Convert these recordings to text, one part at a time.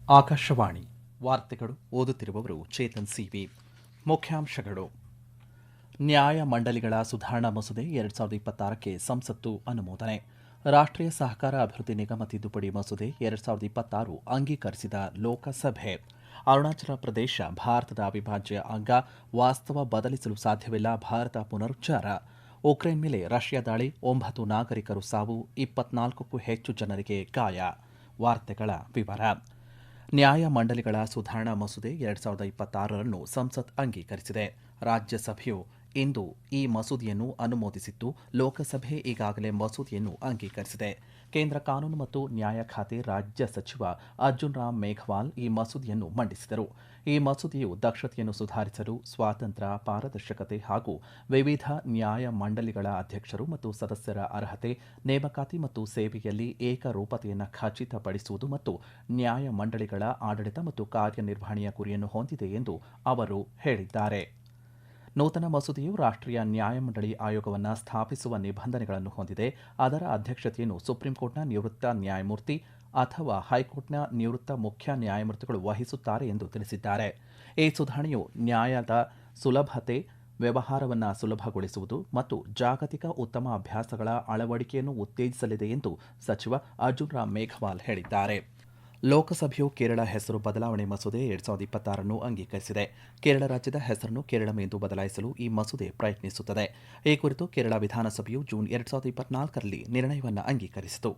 ಆಕಾಶವಾಣಿ ವಾರ್ತೆಗಳು ಓದುತ್ತಿರುವವರು ಚೇತನ್ ಸಿವಿ. ಮುಖ್ಯಾಂಶಗಳು: ನ್ಯಾಯ ಮಂಡಳಿಗಳ ಸುಧಾರಣಾ ಮಸೂದೆ 2026ಕ್ಕೆ ಸಂಸತ್ತು ಅನುಮೋದನೆ. ರಾಷ್ಟ್ರೀಯ ಸಹಕಾರ ಅಭಿವೃದ್ಧಿ ನಿಗಮ ತಿದ್ದುಪಡಿ ಮಸೂದೆ 2026 ಅಂಗೀಕರಿಸಿದ ಲೋಕಸಭೆ. ಅರುಣಾಚಲ ಪ್ರದೇಶ ಭಾರತದ ಅವಿಭಾಜ್ಯ ಅಂಗ, ವಾಸ್ತವ ಬದಲಿಸಲು ಸಾಧ್ಯವಿಲ್ಲ, ಭಾರತ ಪುನರುಚ್ಚಾರ. ಉಕ್ರೇನ್ ಮೇಲೆ ರಷ್ಯಾ ದಾಳಿ, 9 ನಾಗರಿಕರು ಸಾವು, 24ಕ್ಕೂ ಹೆಚ್ಚು ಜನರಿಗೆ ಗಾಯ. ವಾರ್ತೆಗಳ ವಿವರ. ನ್ಯಾಯ ಮಂಡಳಿಗಳ ಸುಧಾರಣಾ ಮಸೂದೆ 2026 ಸಂಸತ್ ಅಂಗೀಕರಿಸಿದೆ. ರಾಜ್ಯಸಭೆಯು ಇಂದು ಈ ಮಸೂದೆಯನ್ನು ಅನುಮೋದಿಸಿದ್ದು, ಲೋಕಸಭೆ ಈಗಾಗಲೇ ಮಸೂದೆಯನ್ನು ಅಂಗೀಕರಿಸಿದೆ. ಕೇಂದ್ರ ಕಾನೂನು ಮತ್ತು ನ್ಯಾಯ ಖಾತೆ ರಾಜ್ಯ ಸಚಿವ ಅರ್ಜುನ್ ರಾಮ್ ಮೇಘವಾಲ್ ಈ ಮಸೂದೆಯನ್ನು ಮಂಡಿಸಿದರು. ಈ ಮಸೂದೆಯು ದಕ್ಷತೆಯನ್ನು ಸುಧಾರಿಸಲು, ಸ್ವಾತಂತ್ರ್ಯ, ಪಾರದರ್ಶಕತೆ ಹಾಗೂ ವಿವಿಧ ನ್ಯಾಯ ಮಂಡಳಿಗಳ ಅಧ್ಯಕ್ಷರು ಮತ್ತು ಸದಸ್ಯರ ಅರ್ಹತೆ, ನೇಮಕಾತಿ ಮತ್ತು ಸೇವೆಯಲ್ಲಿ ಏಕರೂಪತೆಯನ್ನು ಖಚಿತಪಡಿಸುವುದು ಮತ್ತು ನ್ಯಾಯ ಮಂಡಳಿಗಳ ಆಡಳಿತ ಮತ್ತು ಕಾರ್ಯನಿರ್ವಹಣೆಯ ಗುರಿಯನ್ನು ಹೊಂದಿದೆ ಎಂದು ಅವರು ಹೇಳಿದ್ದಾರೆ. ನೂತನ ಮಸೂದೆಯು ರಾಷ್ಟ್ರೀಯ ನ್ಯಾಯಮಂಡಳಿ ಆಯೋಗವನ್ನು ಸ್ಥಾಪಿಸುವ ನಿಬಂಧನೆಗಳನ್ನು ಹೊಂದಿದೆ. ಅದರ ಅಧ್ಯಕ್ಷತೆಯನ್ನು ಸುಪ್ರೀಂಕೋರ್ಟ್ನ ನಿವೃತ್ತ ನ್ಯಾಯಮೂರ್ತಿ ಅಥವಾ ಹೈಕೋರ್ಟ್ನ ನಿವೃತ್ತ ಮುಖ್ಯ ನ್ಯಾಯಮೂರ್ತಿಗಳು ವಹಿಸುತ್ತಾರೆ ಎಂದು ತಿಳಿಸಿದ್ದಾರೆ. ಈ ಸುಧಾರಣೆಯು ನ್ಯಾಯದ ಸುಲಭತೆ, ವ್ಯವಹಾರವನ್ನು ಸುಲಭಗೊಳಿಸುವುದು ಮತ್ತು ಜಾಗತಿಕ ಉತ್ತಮ ಅಭ್ಯಾಸಗಳ ಅಳವಡಿಕೆಯನ್ನು ಉತ್ತೇಜಿಸಲಿದೆ ಎಂದು ಸಚಿವ ಅರ್ಜುನ್ ರಾಮ್ ಮೇಘವಾಲ್ ಹೇಳಿದ್ದಾರೆ. ಲೋಕಸಭೆಯು ಕೇರಳ ಹೆಸರು ಬದಲಾವಣೆ ಮಸೂದೆ 2026 ಅಂಗೀಕರಿಸಿದೆ. ಕೇರಳ ರಾಜ್ಯದ ಹೆಸರನ್ನು ಕೇರಳಂ ಎಂದು ಬದಲಾಯಿಸಲು ಈ ಮಸೂದೆ ಪ್ರಯತ್ನಿಸುತ್ತದೆ. ಈ ಕುರಿತು ಕೇರಳ ವಿಧಾನಸಭೆಯು ಜೂನ್ 2024ರಲ್ಲಿ ನಿರ್ಣಯವನ್ನು ಅಂಗೀಕರಿಸಿತು.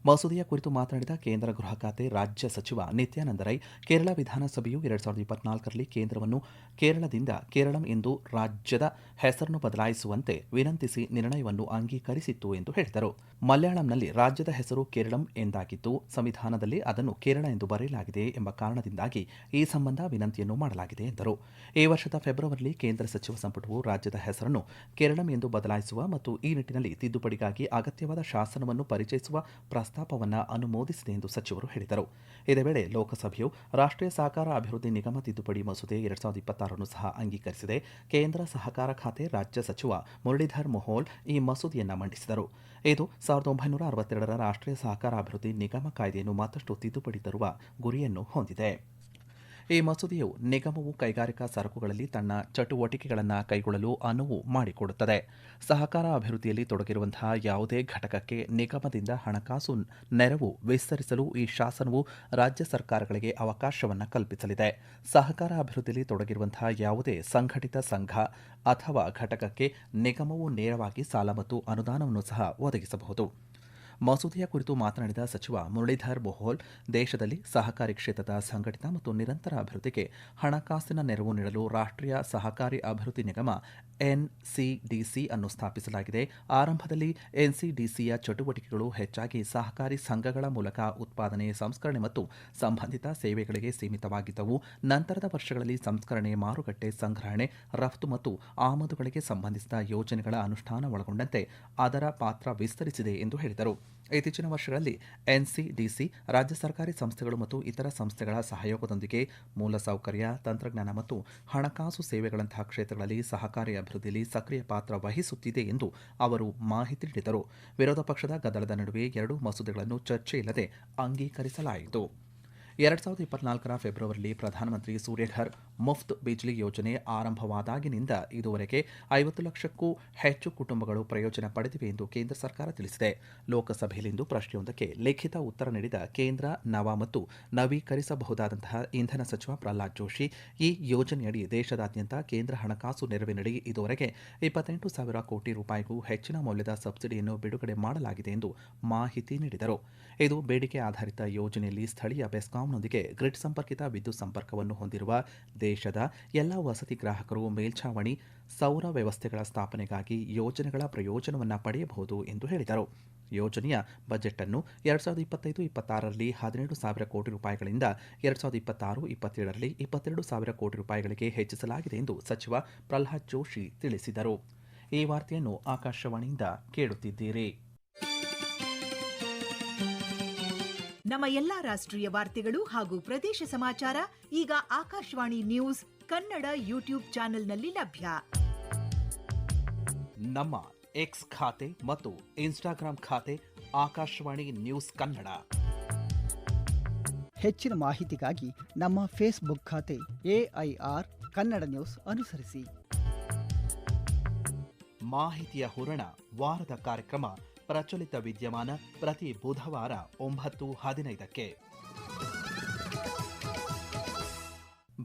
ಮಸೂದೆಯ ಕುರಿತು ಮಾತನಾಡಿದ ಕೇಂದ್ರ ಗೃಹ ಖಾತೆ ರಾಜ್ಯ ಸಚಿವ ನಿತ್ಯಾನಂದ ರೈ, ಕೇರಳ ವಿಧಾನಸಭೆಯು 2024ರಲ್ಲಿ ಕೇಂದ್ರವನ್ನು ಕೇರಳದಿಂದ ಕೇರಳಂ ಎಂದು ರಾಜ್ಯದ ಹೆಸರನ್ನು ಬದಲಾಯಿಸುವಂತೆ ವಿನಂತಿಸಿ ನಿರ್ಣಯವನ್ನು ಅಂಗೀಕರಿಸಿತ್ತು ಎಂದು ಹೇಳಿದರು. ಮಲಯಾಳಂನಲ್ಲಿ ರಾಜ್ಯದ ಹೆಸರು ಕೇರಳಂ ಎಂದಾಗಿದ್ದು, ಸಂವಿಧಾನದಲ್ಲಿ ಅದನ್ನು ಕೇರಳ ಎಂದು ಬರೆಯಲಾಗಿದೆ ಎಂಬ ಕಾರಣದಿಂದಾಗಿ ಈ ಸಂಬಂಧ ವಿನಂತಿಯನ್ನು ಮಾಡಲಾಗಿದೆ ಎಂದರು. ಈ ವರ್ಷದ ಫೆಬ್ರವರಿಯಲ್ಲಿ ಕೇಂದ್ರ ಸಚಿವ ಸಂಪುಟವು ರಾಜ್ಯದ ಹೆಸರನ್ನು ಕೇರಳಂ ಎಂದು ಬದಲಾಯಿಸುವ ಮತ್ತು ಈ ನಿಟ್ಟಿನಲ್ಲಿ ತಿದ್ದುಪಡಿಗಾಗಿ ಅಗತ್ಯವಾದ ಶಾಸನವನ್ನು ಪರಿಚಯಿಸುವ ಪ್ರಸ್ತಾಪವನ್ನು ಅನುಮೋದಿಸಿದೆ ಎಂದು ಸಚಿವರು ಹೇಳಿದರು. ಇದೇ ವೇಳೆ ಲೋಕಸಭೆಯು ರಾಷ್ಟ್ರೀಯ ಸಹಕಾರ ಅಭಿವೃದ್ಧಿ ನಿಗಮ ತಿದ್ದುಪಡಿ ಮಸೂದೆ 2026 ಸಹ ಅಂಗೀಕರಿಸಿದೆ. ಕೇಂದ್ರ ಸಹಕಾರ ಖಾತೆ ರಾಜ್ಯ ಸಚಿವ ಮುರಳೀಧರ್ ಮೋಹೋಲ್ ಈ ಮಸೂದೆಯನ್ನು ಮಂಡಿಸಿದರು. ಇದು 1962ರ ರಾಷ್ಟ್ರೀಯ ಸಹಕಾರ ಅಭಿವೃದ್ಧಿ ನಿಗಮ ಕಾಯ್ದೆಯನ್ನು ಮತ್ತಷ್ಟು ತಿದ್ದುಪಡಿ ತರುವ ಗುರಿಯನ್ನು ಹೊಂದಿದೆ. ಈ ಮಸೂದೆಯು ನಿಗಮವು ಕೈಗಾರಿಕಾ ಸರಕುಗಳಲ್ಲಿ ತನ್ನ ಚಟುವಟಿಕೆಗಳನ್ನು ಕೈಗೊಳ್ಳಲು ಅನುವು ಮಾಡಿಕೊಡುತ್ತದೆ. ಸಹಕಾರ ಅಭಿವೃದ್ಧಿಯಲ್ಲಿ ತೊಡಗಿರುವಂತಹ ಯಾವುದೇ ಘಟಕಕ್ಕೆ ನಿಗಮದಿಂದ ಹಣಕಾಸು ನೆರವು ವಿಸ್ತರಿಸಲು ಈ ಶಾಸನವು ರಾಜ್ಯ ಸರ್ಕಾರಗಳಿಗೆ ಅವಕಾಶವನ್ನು ಕಲ್ಪಿಸಲಿದೆ. ಸಹಕಾರ ಅಭಿವೃದ್ಧಿಯಲ್ಲಿ ತೊಡಗಿರುವಂತಹ ಯಾವುದೇ ಸಂಘಟಿತ ಸಂಘ ಅಥವಾ ಘಟಕಕ್ಕೆ ನಿಗಮವು ನೇರವಾಗಿ ಸಾಲ ಮತ್ತು ಅನುದಾನವನ್ನು ಸಹ ಒದಗಿಸಬಹುದು. ಮಸೂದೆಯ ಕುರಿತು ಮಾತನಾಡಿದ ಸಚಿವ ಮುರಳೀಧರ್ ಮೋಹೋಲ್, ದೇಶದಲ್ಲಿ ಸಹಕಾರಿ ಕ್ಷೇತ್ರದ ಸಂಘಟಿತ ಮತ್ತು ನಿರಂತರ ಅಭಿವೃದ್ಧಿಗೆ ಹಣಕಾಸಿನ ನೆರವು ನೀಡಲು ರಾಷ್ಟ್ರೀಯ ಸಹಕಾರಿ ಅಭಿವೃದ್ಧಿ ನಿಗಮ ಎನ್ಸಿಡಿಸಿ ಅನ್ನು ಸ್ಥಾಪಿಸಲಾಗಿದೆ. ಆರಂಭದಲ್ಲಿ ಎನ್ಸಿಡಿಸಿಯ ಚಟುವಟಿಕೆಗಳು ಹೆಚ್ಚಾಗಿ ಸಹಕಾರಿ ಸಂಘಗಳ ಮೂಲಕ ಉತ್ಪಾದನೆ, ಸಂಸ್ಕರಣೆ ಮತ್ತು ಸಂಬಂಧಿತ ಸೇವೆಗಳಿಗೆ ಸೀಮಿತವಾಗಿದ್ದವು. ನಂತರದ ವರ್ಷಗಳಲ್ಲಿ ಸಂಸ್ಕರಣೆ, ಮಾರುಕಟ್ಟೆ, ಸಂಗ್ರಹಣೆ, ರಫ್ತು ಮತ್ತು ಆಮದುಗಳಿಗೆ ಸಂಬಂಧಿಸಿದ ಯೋಜನೆಗಳ ಅನುಷ್ಠಾನ ಒಳಗೊಂಡಂತೆ ಅದರ ಪಾತ್ರ ವಿಸ್ತರಿಸಿದೆ ಎಂದು ಹೇಳಿದರು. ಇತ್ತೀಚಿನ ವರ್ಷಗಳಲ್ಲಿ ಎನ್ಸಿಡಿಸಿ ರಾಜ್ಯ ಸರ್ಕಾರಿ ಸಂಸ್ಥೆಗಳು ಮತ್ತು ಇತರ ಸಂಸ್ಥೆಗಳ ಸಹಯೋಗದೊಂದಿಗೆ ಮೂಲಸೌಕರ್ಯ, ತಂತ್ರಜ್ಞಾನ ಮತ್ತು ಹಣಕಾಸು ಸೇವೆಗಳಂತಹ ಕ್ಷೇತ್ರಗಳಲ್ಲಿ ಸಹಕಾರಿ ಅಭಿವೃದ್ಧಿಯಲ್ಲಿ ಸಕ್ರಿಯ ಪಾತ್ರ ವಹಿಸುತ್ತಿದೆ ಎಂದು ಅವರು ಮಾಹಿತಿ ನೀಡಿದರು. ವಿರೋಧ ಪಕ್ಷದ ಗದ್ದಲದ ನಡುವೆ ಎರಡೂ ಮಸೂದೆಗಳನ್ನು ಚರ್ಚೆಯಿಲ್ಲದೆ ಅಂಗೀಕರಿಸಲಾಯಿತು. 2024ರ ಫೆಬ್ರವರಿಯಲ್ಲಿ ಪ್ರಧಾನಮಂತ್ರಿ ಸೂರ್ಯಘರ್ ಮುಫ್ತ್ ಬಿಜ್ಲಿ ಯೋಜನೆ ಆರಂಭವಾದಾಗಿನಿಂದ ಇದುವರೆಗೆ 50 ಲಕ್ಷಕ್ಕೂ ಹೆಚ್ಚು ಕುಟುಂಬಗಳು ಪ್ರಯೋಜನ ಪಡೆದಿವೆ ಎಂದು ಕೇಂದ್ರ ಸರ್ಕಾರ ತಿಳಿಸಿದೆ. ಲೋಕಸಭೆಯಲ್ಲಿಂದು ಪ್ರಶ್ನೆಯೊಂದಕ್ಕೆ ಲಿಖಿತ ಉತ್ತರ ನೀಡಿದ ಕೇಂದ್ರ ನವ ಮತ್ತು ನವೀಕರಿಸಬಹುದಾದಂತಹ ಇಂಧನ ಸಚಿವ ಪ್ರಹ್ಲಾದ್ ಜೋಶಿ, ಈ ಯೋಜನೆಯಡಿ ದೇಶದಾದ್ಯಂತ ಕೇಂದ್ರ ಹಣಕಾಸು ನೆರವಿನಡಿ ಇದುವರೆಗೆ 28,000 ಕೋಟಿ ರೂಪಾಯಿಗೂ ಹೆಚ್ಚಿನ ಮೌಲ್ಯದ ಸಬ್ಸಿಡಿಯನ್ನು ಬಿಡುಗಡೆ ಮಾಡಲಾಗಿದೆ ಎಂದು ಮಾಹಿತಿ ನೀಡಿದರು. ಇದು ಬೇಡಿಕೆ ಆಧಾರಿತ ಯೋಜನೆಯಲ್ಲಿ ಸ್ಥಳೀಯ ಬೆಸ್ಕಾಂನೊಂದಿಗೆ ಗ್ರಿಡ್ ಸಂಪರ್ಕಿತ ವಿದ್ಯುತ್ ಸಂಪರ್ಕವನ್ನು ಹೊಂದಿರುವ ದೇಶದ ಎಲ್ಲ ವಸತಿ ಗ್ರಾಹಕರು ಮೇಲ್ಛಾವಣಿ ಸೌರ ವ್ಯವಸ್ಥೆಗಳ ಸ್ಥಾಪನೆಗಾಗಿ ಯೋಜನೆಗಳ ಪ್ರಯೋಜನವನ್ನು ಪಡೆಯಬಹುದು ಎಂದು ಹೇಳಿದರು. ಯೋಜನೆಯ ಬಜೆಟ್ ಅನ್ನು 2025-26ರಲ್ಲಿ 17,000 ಕೋಟಿ ರೂಪಾಯಿಗಳಿಂದ 2026-27ರಲ್ಲಿ 22,000 ಕೋಟಿ ರೂಪಾಯಿಗಳಿಗೆ ಹೆಚ್ಚಿಸಲಾಗಿದೆ ಎಂದು ಸಚಿವ ಪ್ರಹ್ಲಾದ್ ಜೋಶಿ ತಿಳಿಸಿದರು. ಈ ವಾರ್ತೆಯನ್ನು ಆಕಾಶವಾಣಿಯಿಂದ ಕೇಳುತ್ತಿದ್ದೀರಿ. ನಮ್ಮ ಎಲ್ಲಾ ರಾಷ್ಟ್ರೀಯ ವಾರ್ತೆಗಳು ಹಾಗೂ ಪ್ರದೇಶ ಸಮಾಚಾರ ಈಗ ಆಕಾಶವಾಣಿ ನ್ಯೂಸ್ ಕನ್ನಡ ಯೂಟ್ಯೂಬ್ ಚಾನೆಲ್ನಲ್ಲಿ ಲಭ್ಯ. ನಮ್ಮ ಎಕ್ಸ್ ಖಾತೆ ಮತ್ತು ಇನ್ಸ್ಟಾಗ್ರಾಂ ಖಾತೆ ಆಕಾಶವಾಣಿ ನ್ಯೂಸ್ ಕನ್ನಡ. ಹೆಚ್ಚಿನ ಮಾಹಿತಿಗಾಗಿ ನಮ್ಮ ಫೇಸ್ಬುಕ್ ಖಾತೆ AIR ಕನ್ನಡ ನ್ಯೂಸ್ ಅನುಸರಿಸಿ. ಮಾಹಿತಿಯ ಹೂರಣ ವಾರದ ಕಾರ್ಯಕ್ರಮ ಪ್ರಚಲಿತ ವಿದ್ಯಮಾನ ಪ್ರತಿ ಬುಧವಾರ 9:15ಕ್ಕೆ.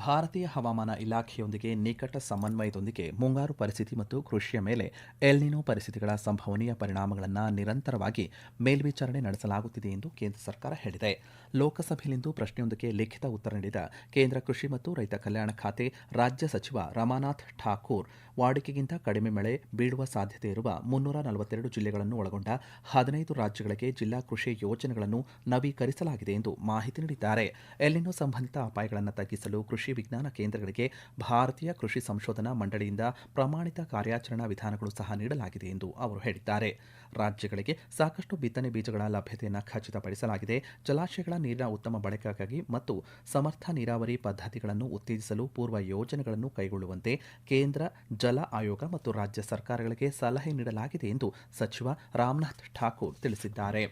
ಭಾರತೀಯ ಹವಾಮಾನ ಇಲಾಖೆಯೊಂದಿಗೆ ನಿಕಟ ಸಮನ್ವಯದೊಂದಿಗೆ ಮುಂಗಾರು ಪರಿಸ್ಥಿತಿ ಮತ್ತು ಕೃಷಿಯ ಮೇಲೆ ಎಲ್ನಿನೋ ಪರಿಸ್ಥಿತಿಗಳ ಸಂಭವನೀಯ ಪರಿಣಾಮಗಳನ್ನು ನಿರಂತರವಾಗಿ ಮೇಲ್ವಿಚಾರಣೆ ನಡೆಸಲಾಗುತ್ತಿದೆ ಎಂದು ಕೇಂದ್ರ ಸರ್ಕಾರ ಹೇಳಿದೆ. ಲೋಕಸಭೆಯಲ್ಲಿಂದು ಪ್ರಶ್ನೆಯೊಂದಕ್ಕೆ ಲಿಖಿತ ಉತ್ತರ ನೀಡಿದ ಕೇಂದ್ರ ಕೃಷಿ ಮತ್ತು ರೈತ ಕಲ್ಯಾಣ ಖಾತೆ ರಾಜ್ಯ ಸಚಿವ ರಮಾನಾಥ್ ಠಾಕೂರ್, ವಾಡಿಕೆಗಿಂತ ಕಡಿಮೆ ಮಳೆ ಬೀಳುವ ಸಾಧ್ಯತೆ ಇರುವ 342 ಜಿಲ್ಲೆಗಳನ್ನು ಒಳಗೊಂಡ 15 ರಾಜ್ಯಗಳಿಗೆ ಜಿಲ್ಲಾ ಕೃಷಿ ಯೋಜನೆಗಳನ್ನು ನವೀಕರಿಸಲಾಗಿದೆ ಎಂದು ಮಾಹಿತಿ ನೀಡಿದ್ದಾರೆ. ಎಲ್ನಿನೋ ಸಂಬಂಧಿತ ಅಪಾಯಗಳನ್ನು ತಗ್ಗಿಸಲು ಕೃಷಿ ವಿಜ್ಞಾನ ಕೇಂದ್ರಗಳಿಗೆ ಭಾರತೀಯ ಕೃಷಿ ಸಂಶೋಧನಾ ಮಂಡಳಿಯಿಂದ ಪ್ರಮಾಣಿತ ಕಾರ್ಯಾಚರಣಾ ವಿಧಾನಗಳು ಸಹ ನೀಡಲಾಗಿದೆ ಎಂದು ಅವರು ಹೇಳಿದ್ದಾರೆ. ರಾಜ್ಯಗಳಿಗೆ ಸಾಕಷ್ಟು ಬಿತ್ತನೆ ಬೀಜಗಳ ಲಭ್ಯತೆಯನ್ನು ಖಚಿತಪಡಿಸಲಾಗಿದೆ. ಜಲಾಶಯಗಳ ನೀರಿನ ಉತ್ತಮ ಬಳಕೆಗಾಗಿ ಮತ್ತು ಸಮರ್ಥ ನೀರಾವರಿ ಪದ್ಧತಿಗಳನ್ನು ಉತ್ತೇಜಿಸಲು ಪೂರ್ವ ಯೋಜನೆಗಳನ್ನು ಕೈಗೊಳ್ಳುವಂತೆ ಕೇಂದ್ರ ಜಲ ಆಯೋಗ ಮತ್ತು ರಾಜ್ಯ ಸರ್ಕಾರಗಳಿಗೆ ಸಲಹೆ ನೀಡಲಾಗಿದೆ ಎಂದು ಸಚಿವ ರಾಮನಾಥ್ ಠಾಕೂರ್ ತಿಳಿಸಿದ್ದಾರೆ.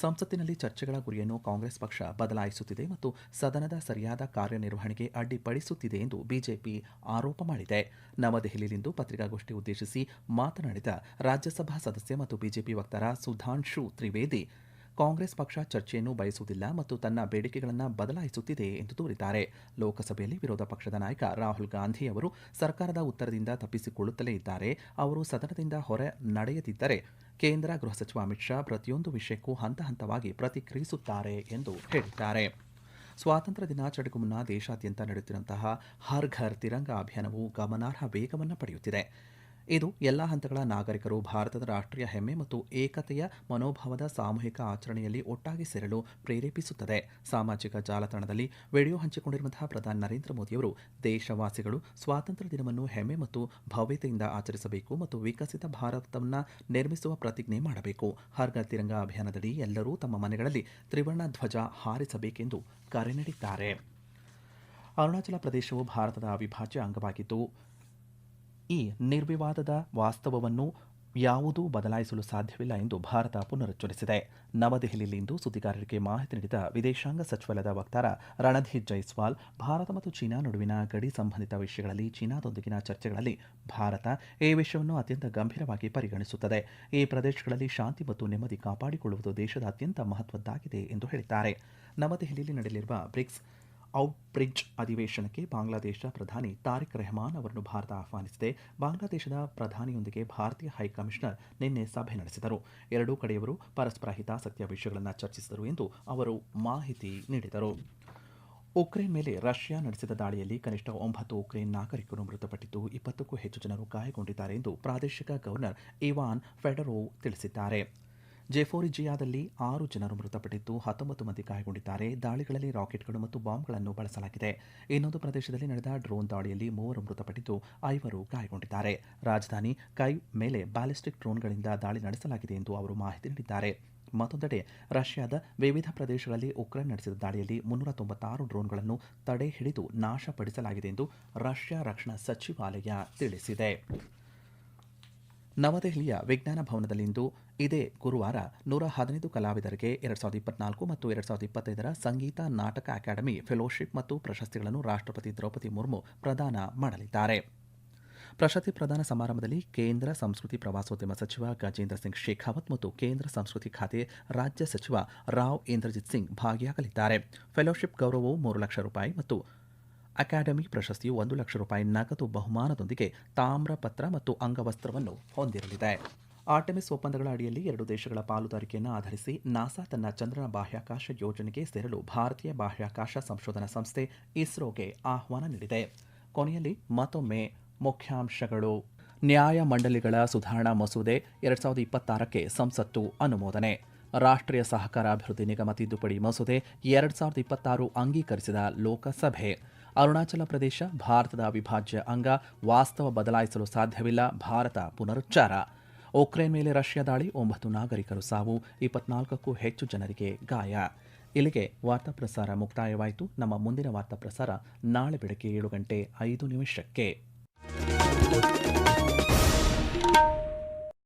ಸಂಸತ್ತಿನಲ್ಲಿ ಚರ್ಚೆಗಳ ಗುರಿಯನ್ನು ಕಾಂಗ್ರೆಸ್ ಪಕ್ಷ ಬದಲಾಯಿಸುತ್ತಿದೆ ಮತ್ತು ಸದನದ ಸರಿಯಾದ ಕಾರ್ಯನಿರ್ವಹಣೆಗೆ ಅಡ್ಡಿಪಡಿಸುತ್ತಿದೆ ಎಂದು ಬಿಜೆಪಿ ಆರೋಪ ಮಾಡಿದೆ. ನವದೆಹಲಿಯಲ್ಲಿಂದು ಪತ್ರಿಕಾಗೋಷ್ಠಿ ಉದ್ದೇಶಿಸಿ ಮಾತನಾಡಿದ ರಾಜ್ಯಸಭಾ ಸದಸ್ಯ ಮತ್ತು ಬಿಜೆಪಿ ವಕ್ತಾರ ಸುಧಾಂಶು ತ್ರಿವೇದಿ, ಕಾಂಗ್ರೆಸ್ ಪಕ್ಷ ಚರ್ಚೆಯನ್ನು ಬಯಸುವುದಿಲ್ಲ ಮತ್ತು ತನ್ನ ಬೇಡಿಕೆಗಳನ್ನು ಬದಲಾಯಿಸುತ್ತಿದೆ ಎಂದು ದೂರಿದ್ದಾರೆ. ಲೋಕಸಭೆಯಲ್ಲಿ ವಿರೋಧ ಪಕ್ಷದ ನಾಯಕ ರಾಹುಲ್ ಗಾಂಧಿ ಅವರು ಸರ್ಕಾರದ ಉತ್ತರದಿಂದ ತಪ್ಪಿಸಿಕೊಳ್ಳುತ್ತಲೇ ಇದ್ದಾರೆ. ಅವರು ಸದನದಿಂದ ಹೊರ ನಡೆಯದಿದ್ದರೆ ಕೇಂದ್ರ ಗೃಹ ಸಚಿವ ಅಮಿತ್ ಶಾ ಪ್ರತಿಯೊಂದು ವಿಷಯಕ್ಕೂ ಹಂತ ಹಂತವಾಗಿ ಪ್ರತಿಕ್ರಿಯಿಸುತ್ತಾರೆ ಎಂದು ಹೇಳಿದ್ದಾರೆ. ಸ್ವಾತಂತ್ರ್ಯ ದಿನಾಚರಣೆಗೂ ಮುನ್ನ ದೇಶಾದ್ಯಂತ ನಡೆಯುತ್ತಿರುವಂತಹ ಹರ್ ಘರ್ ತಿರಂಗ ಅಭಿಯಾನವು ಗಮನಾರ್ಹ ವೇಗವನ್ನು ಪಡೆಯುತ್ತಿದೆ. ಇದು ಎಲ್ಲ ಹಂತಗಳ ನಾಗರಿಕರು ಭಾರತದ ರಾಷ್ಟ್ರೀಯ ಹೆಮ್ಮೆ ಮತ್ತು ಏಕತೆಯ ಮನೋಭಾವದ ಸಾಮೂಹಿಕ ಆಚರಣೆಯಲ್ಲಿ ಒಟ್ಟಾಗಿ ಸೇರಲು ಪ್ರೇರೇಪಿಸುತ್ತದೆ. ಸಾಮಾಜಿಕ ಜಾಲತಾಣದಲ್ಲಿ ವಿಡಿಯೋ ಹಂಚಿಕೊಂಡಿರುವಂತಹ ಪ್ರಧಾನಿ ನರೇಂದ್ರ ಮೋದಿಯವರು ದೇಶವಾಸಿಗಳು ಸ್ವಾತಂತ್ರ್ಯ ದಿನವನ್ನು ಹೆಮ್ಮೆ ಮತ್ತು ಭವ್ಯತೆಯಿಂದ ಆಚರಿಸಬೇಕು ಮತ್ತು ವಿಕಸಿತ ಭಾರತವನ್ನು ನಿರ್ಮಿಸುವ ಪ್ರತಿಜ್ಞೆ ಮಾಡಬೇಕು. ಹರ್ ಘರ್ ತಿರಂಗ ಅಭಿಯಾನದಡಿ ಎಲ್ಲರೂ ತಮ್ಮ ಮನೆಗಳಲ್ಲಿ ತ್ರಿವರ್ಣ ಧ್ವಜ ಹಾರಿಸಬೇಕೆಂದು ಕರೆ ನೀಡಿದ್ದಾರೆ. ಅರುಣಾಚಲ ಪ್ರದೇಶವು ಭಾರತದ ಅವಿಭಾಜ್ಯ ಅಂಗವಾಗಿದ್ದು ಈ ನಿರ್ವಿವಾದದ ವಾಸ್ತವವನ್ನು ಯಾವುದೂ ಬದಲಾಯಿಸಲು ಸಾಧ್ಯವಿಲ್ಲ ಎಂದು ಭಾರತ ಪುನರುಚ್ಚರಿಸಿದೆ. ನವದೆಹಲಿಯಲ್ಲಿಂದು ಸುದ್ದಿಗಾರರಿಗೆ ಮಾಹಿತಿ ನೀಡಿದ ವಿದೇಶಾಂಗ ಸಚಿವಾಲಯದ ವಕ್ತಾರ ರಣಧೀರ್ ಜೈಸ್ವಾಲ್, ಭಾರತ ಮತ್ತು ಚೀನಾ ನಡುವಿನ ಗಡಿ ಸಂಬಂಧಿತ ವಿಷಯಗಳಲ್ಲಿ ಚೀನಾದೊಂದಿಗಿನ ಚರ್ಚೆಗಳಲ್ಲಿ ಭಾರತ ಈ ವಿಷಯವನ್ನು ಅತ್ಯಂತ ಗಂಭೀರವಾಗಿ ಪರಿಗಣಿಸುತ್ತದೆ. ಈ ಪ್ರದೇಶಗಳಲ್ಲಿ ಶಾಂತಿ ಮತ್ತು ನೆಮ್ಮದಿ ಕಾಪಾಡಿಕೊಳ್ಳುವುದು ದೇಶದ ಅತ್ಯಂತ ಮಹತ್ವದ್ದಾಗಿದೆ ಎಂದು ಹೇಳಿದ್ದಾರೆ. ನವದೆಹಲಿಯಲ್ಲಿ ನಡೆಯಲಿರುವ ಬ್ರಿಕ್ಸ್ ಔಟ್ಬ್ರಿಡ್ಜ್ ಅಧಿವೇಶನಕ್ಕೆ ಬಾಂಗ್ಲಾದೇಶ ಪ್ರಧಾನಿ ತಾರಿಕ್ ರೆಹಮಾನ್ ಅವರನ್ನು ಭಾರತ ಆಹ್ವಾನಿಸಿದೆ. ಬಾಂಗ್ಲಾದೇಶದ ಪ್ರಧಾನಿಯೊಂದಿಗೆ ಭಾರತೀಯ ಹೈಕಮಿಷನರ್ ನಿನ್ನೆ ಸಭೆ ನಡೆಸಿದರು. ಎರಡೂ ಕಡೆಯವರು ಪರಸ್ಪರ ಹಿತಾಸಕ್ತಿಯ ವಿಷಯಗಳನ್ನು ಚರ್ಚಿಸಿದರು ಎಂದು ಅವರು ಮಾಹಿತಿ ನೀಡಿದರು. ಉಕ್ರೇನ್ ಮೇಲೆ ರಷ್ಯಾ ನಡೆಸಿದ ದಾಳಿಯಲ್ಲಿ ಕನಿಷ್ಠ 9 ಉಕ್ರೇನ್ ನಾಗರಿಕರು ಮೃತಪಟ್ಟಿದ್ದು 20ಕ್ಕೂ ಹೆಚ್ಚು ಜನರು ಗಾಯಗೊಂಡಿದ್ದಾರೆ ಎಂದು ಪ್ರಾದೇಶಿಕ ಗವರ್ನರ್ ಇವಾನ್ ಫೆಡರೋವ್ ತಿಳಿಸಿದ್ದಾರೆ. ಜೆಫೋರಿಜಿಯಾದಲ್ಲಿ 6 ಜನರು ಮೃತಪಟ್ಟಿದ್ದು 19 ಮಂದಿ ಗಾಯಗೊಂಡಿದ್ದಾರೆ. ದಾಳಿಗಳಲ್ಲಿ ರಾಕೆಟ್ಗಳು ಮತ್ತು ಬಾಂಬ್ಗಳನ್ನು ಬಳಸಲಾಗಿದೆ. ಇನ್ನೊಂದು ಪ್ರದೇಶದಲ್ಲಿ ನಡೆದ ಡ್ರೋನ್ ದಾಳಿಯಲ್ಲಿ 3 ಮೃತಪಟ್ಟಿದ್ದು 5 ಗಾಯಗೊಂಡಿದ್ದಾರೆ. ರಾಜಧಾನಿ ಕೈವ್ ಮೇಲೆ ಬ್ಯಾಲಿಸ್ಟಿಕ್ ಡ್ರೋನ್ಗಳಿಂದ ದಾಳಿ ನಡೆಸಲಾಗಿದೆ ಎಂದು ಅವರು ಮಾಹಿತಿ ನೀಡಿದ್ದಾರೆ. ಮತ್ತೊಂದೆಡೆ ರಷ್ಯಾದ ವಿವಿಧ ಪ್ರದೇಶಗಳಲ್ಲಿ ಉಕ್ರೇನ್ ನಡೆಸಿದ ದಾಳಿಯಲ್ಲಿ 396 ಡ್ರೋನ್ಗಳನ್ನು ತಡೆ ಹಿಡಿದು ನಾಶಪಡಿಸಲಾಗಿದೆ ಎಂದು ರಷ್ಯಾ ರಕ್ಷಣಾ ಸಚಿವಾಲಯ ತಿಳಿಸಿದೆ. ನವದೆಹಲಿಯ ವಿಜ್ಞಾನ ಭವನದಲ್ಲಿಂದು ಇದೇ ಗುರುವಾರ 115 ಕಲಾವಿದರಿಗೆ 2024 ಮತ್ತು 2025 ಸಂಗೀತ ನಾಟಕ ಅಕಾಡೆಮಿ ಫೆಲೋಶಿಪ್ ಮತ್ತು ಪ್ರಶಸ್ತಿಗಳನ್ನು ರಾಷ್ಟ್ರಪತಿ ದ್ರೌಪದಿ ಮುರ್ಮು ಪ್ರದಾನ ಮಾಡಲಿದ್ದಾರೆ. ಪ್ರಶಸ್ತಿ ಪ್ರದಾನ ಸಮಾರಂಭದಲ್ಲಿ ಕೇಂದ್ರ ಸಂಸ್ಕೃತಿ ಪ್ರವಾಸೋದ್ಯಮ ಸಚಿವ ಗಜೇಂದ್ರ ಸಿಂಗ್ ಶೇಖಾವತ್ ಮತ್ತು ಕೇಂದ್ರ ಸಂಸ್ಕೃತಿ ಖಾತೆ ರಾಜ್ಯ ಸಚಿವ ರಾವ್ ಇಂದ್ರಜಿತ್ ಸಿಂಗ್ ಭಾಗಿಯಾಗಲಿದ್ದಾರೆ. ಫೆಲೋಶಿಪ್ ಗೌರವವು 3 ಲಕ್ಷ ರೂಪಾಯಿ ಮತ್ತು ಅಕಾಡೆಮಿ ಪ್ರಶಸ್ತಿಯು 1 ಲಕ್ಷ ರೂಪಾಯಿ ನಗದು ಬಹುಮಾನದೊಂದಿಗೆ ತಾಮ್ರಪತ್ರ ಮತ್ತು ಅಂಗವಸ್ತ್ರವನ್ನು ಹೊಂದಿರಲಿದೆ. ಆರ್ಟೆಮಿಸ್ ಒಪ್ಪಂದಗಳ ಅಡಿಯಲ್ಲಿ 2 ದೇಶಗಳ ಪಾಲುದಾರಿಕೆಯನ್ನು ಆಧರಿಸಿ ನಾಸಾ ತನ್ನ ಚಂದ್ರನ ಬಾಹ್ಯಾಕಾಶ ಯೋಜನೆಗೆ ಸೇರಲು ಭಾರತೀಯ ಬಾಹ್ಯಾಕಾಶ ಸಂಶೋಧನಾ ಸಂಸ್ಥೆ ಇಸ್ರೋಗೆ ಆಹ್ವಾನ ನೀಡಿದೆ. ಕೊನೆಯಲ್ಲಿ ಮತ್ತೊಮ್ಮೆ ಮುಖ್ಯಾಂಶಗಳು. ನ್ಯಾಯ ಮಂಡಳಿಗಳ ಸುಧಾರಣಾ ಮಸೂದೆ 2026ಕ್ಕೆ ಸಂಸತ್ತು ಅನುಮೋದನೆ. ರಾಷ್ಟ್ರೀಯ ಸಹಕಾರ ಅಭಿವೃದ್ಧಿ ನಿಗಮ ತಿದ್ದುಪಡಿ ಮಸೂದೆ 2026 ಅಂಗೀಕರಿಸಿದ ಲೋಕಸಭೆ. ಅರುಣಾಚಲ ಪ್ರದೇಶ ಭಾರತದ ಅವಿಭಾಜ್ಯ ಅಂಗ, ವಾಸ್ತವ ಬದಲಾಯಿಸಲು ಸಾಧ್ಯವಿಲ್ಲ, ಭಾರತ ಪುನರುಚ್ಚಾರ. ಉಕ್ರೇನ್ ಮೇಲೆ ರಷ್ಯಾ ದಾಳಿ, 9 ನಾಗರಿಕರು ಸಾವು, 24ಕ್ಕೂ ಹೆಚ್ಚು ಜನರಿಗೆ ಗಾಯ. ಇಲ್ಲಿಗೆ ವಾರ್ತಾ ಪ್ರಸಾರ ಮುಕ್ತಾಯವಾಯಿತು. ನಮ್ಮ ಮುಂದಿನ ವಾರ್ತಾ ಪ್ರಸಾರ ನಾಳೆ ಬೆಳಗ್ಗೆ 7:05 ನಿಮಿಷಕ್ಕೆ.